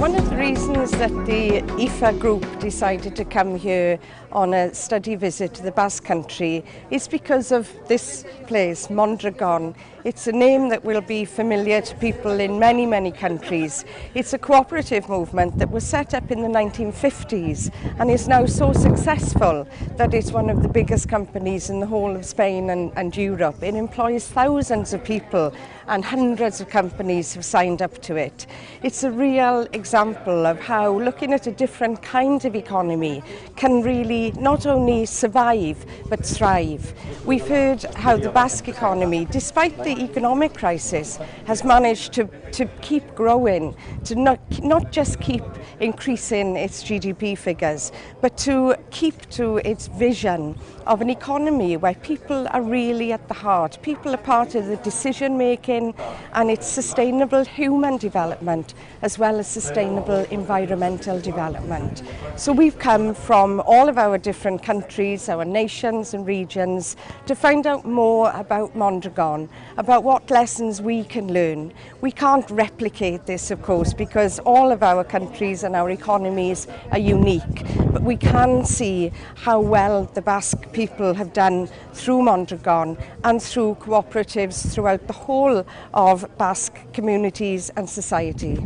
One of the reasons that the IFA group decided to come here on a study visit to the Basque Country is because of this place, Mondragón. It's a name that will be familiar to people in many, many countries. It's a cooperative movement that was set up in the 1950s and is now so successful that it's one of the biggest companies in the whole of Spain and Europe. It employs thousands of people and hundreds of companies have signed up to it. It's a real example of how looking at a different kind of economy can really not only survive but thrive. We've heard how the Basque economy, despite the economic crisis, has managed to keep growing, to not just keep increasing its GDP figures, but to keep to its vision of an economy where people are really at the heart. People are part of the decision making, and it's sustainable human development as well as sustainable environmental development. So we've come from all of our different countries, our nations and regions, to find out more about Mondragón, about what lessons we can learn. We can't replicate this, of course, because all of our countries and our economies are unique, but we can see how well the Basque people have done through Mondragón and through cooperatives throughout the whole of Basque communities and society.